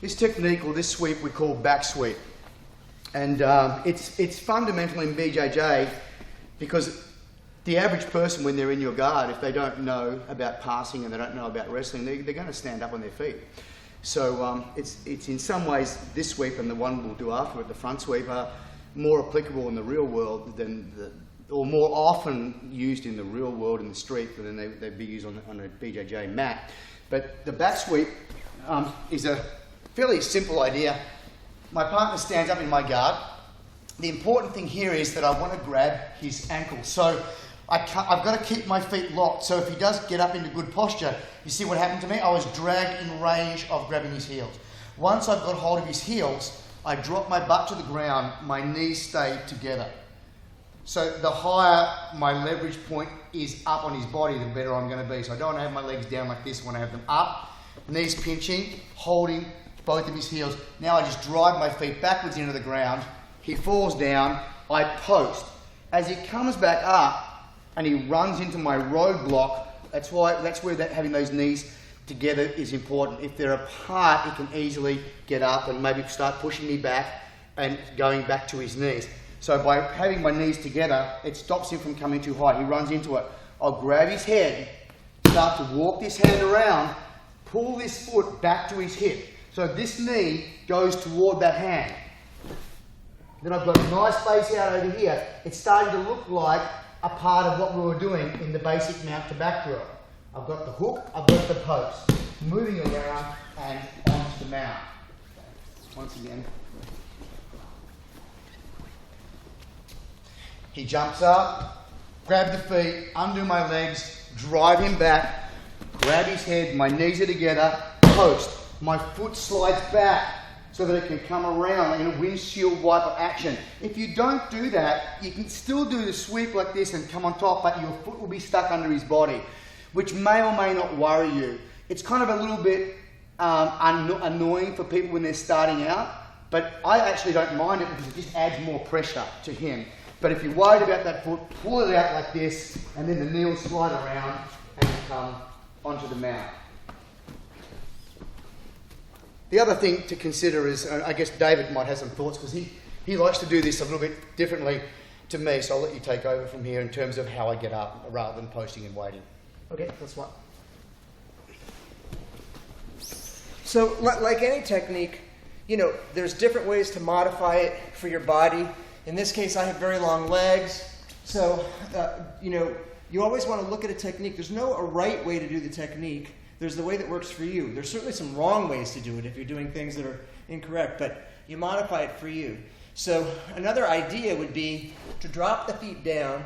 This technique, or this sweep, we call back sweep. And it's fundamental in BJJ because the average person, when they're in your guard, if they don't know about passing and they don't know about wrestling, they're going to stand up on their feet. So it's in some ways, this sweep and the one we'll do after it, the front sweep, are more applicable in the real world than or more often used in the real world in the street than they'd be used on a BJJ mat. But the back sweep is a fairly simple idea. My partner stands up in my guard. The important thing here is that I want to grab his ankle. So I've got to keep my feet locked. So if he does get up into good posture, you see what happened to me? I was dragged in range of grabbing his heels. Once I've got hold of his heels, I drop my butt to the ground, my knees stay together. So the higher my leverage point is up on his body, the better I'm going to be. So I don't want to have my legs down like this. I want to have them up, knees pinching, holding both of his heels. Now I just drive my feet backwards into the ground. He falls down, I post. As he comes back up and he runs into my roadblock, that's where having those knees together is important. If they're apart, he can easily get up and maybe start pushing me back and going back to his knees. So by having my knees together, it stops him from coming too high. He runs into it. I'll grab his head, start to walk this hand around, pull this foot back to his hip. So this knee goes toward that hand. Then I've got a nice space out over here. It's starting to look like a part of what we were doing in the basic mount to back drill. I've got the hook, I've got the post, moving around and onto the mount. Once again. He jumps up, grab the feet, undo my legs, drive him back, grab his head, my knees are together, post. My foot slides back so that it can come around in a windshield wiper action. If you don't do that, you can still do the sweep like this and come on top, but your foot will be stuck under his body, which may or may not worry you. It's kind of a little bit annoying for people when they're starting out, but I actually don't mind it because it just adds more pressure to him. But if you're worried about that foot, pull it out like this, and then the knee will slide around and come onto the mount. The other thing to consider is, I guess David might have some thoughts because he likes to do this a little bit differently to me, so I'll let you take over from here in terms of how I get up rather than posting and waiting. Okay, that's what. So, like any technique, there's different ways to modify it for your body. In this case, I have very long legs, so, you always want to look at a technique. There's no a right way to do the technique. There's the way that works for you. There's certainly some wrong ways to do it if you're doing things that are incorrect, but you modify it for you. So another idea would be to drop the feet down.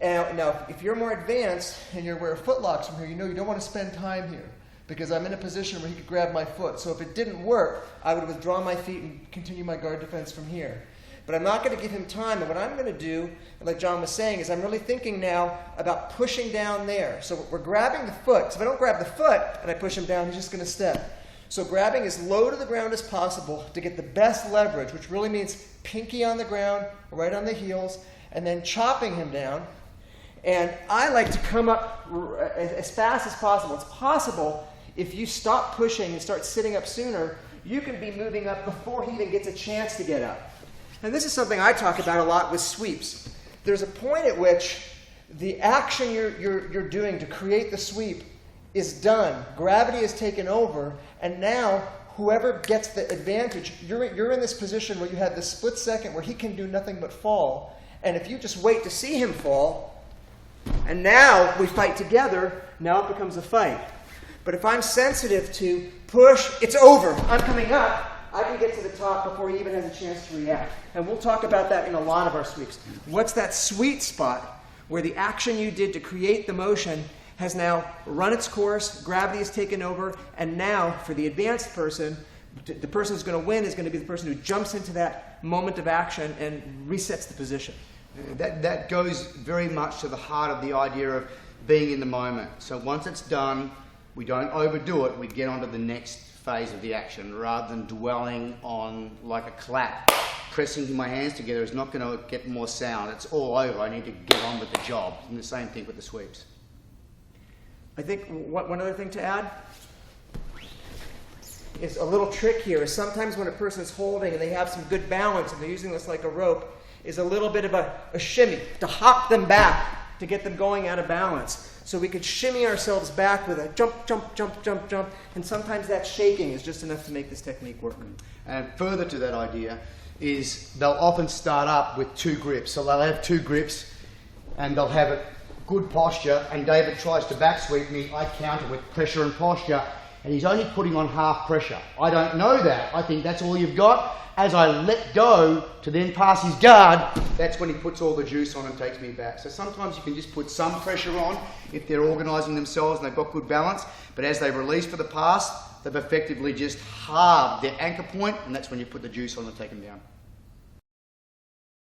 Now, if you're more advanced and you're aware of footlocks from here, you don't want to spend time here because I'm in a position where he could grab my foot. So if it didn't work, I would withdraw my feet and continue my guard defense from here. But I'm not going to give him time, and what I'm going to do, like John was saying, is I'm really thinking now about pushing down there. So we're grabbing the foot. So if I don't grab the foot and I push him down, he's just going to step. So grabbing as low to the ground as possible to get the best leverage, which really means pinky on the ground, right on the heels, and then chopping him down. And I like to come up as fast as possible. It's possible if you stop pushing and start sitting up sooner, you can be moving up before he even gets a chance to get up. And this is something I talk about a lot with sweeps. There's a point at which the action you're doing to create the sweep is done. Gravity has taken over, and now whoever gets the advantage, you're in this position where you have this split second where he can do nothing but fall. And if you just wait to see him fall, and now we fight together, now it becomes a fight. But if I'm sensitive to push, it's over. I'm coming up. I can get to the top before he even has a chance to react. And we'll talk about that in a lot of our sweeps. What's that sweet spot where the action you did to create the motion has now run its course, gravity has taken over, and now for the advanced person, the person who's going to win is going to be the person who jumps into that moment of action and resets the position. That goes very much to the heart of the idea of being in the moment. So once it's done, we don't overdo it, we get on to the next phase of the action rather than dwelling on like a clap. Pressing my hands together is not going to get more sound. It's all over. I need to get on with the job. And the same thing with the sweeps. I think one other thing to add is a little trick here is sometimes when a person is holding and they have some good balance and they're using this like a rope, is a little bit of a shimmy to hop them back to get them going out of balance. So we could shimmy ourselves back with a jump, jump, jump, jump, jump, and sometimes that shaking is just enough to make this technique work. And further to that idea is they'll often start up with 2 grips. So they'll have 2 grips and they'll have a good posture, and David tries to back sweep me. I counter with pressure and posture, and he's only putting on half pressure. I don't know that. I think that's all you've got. As I let go to then pass his guard, that's when he puts all the juice on and takes me back. So sometimes you can just put some pressure on if they're organising themselves and they've got good balance, but as they release for the pass, they've effectively just halved their anchor point, and that's when you put the juice on and take them down.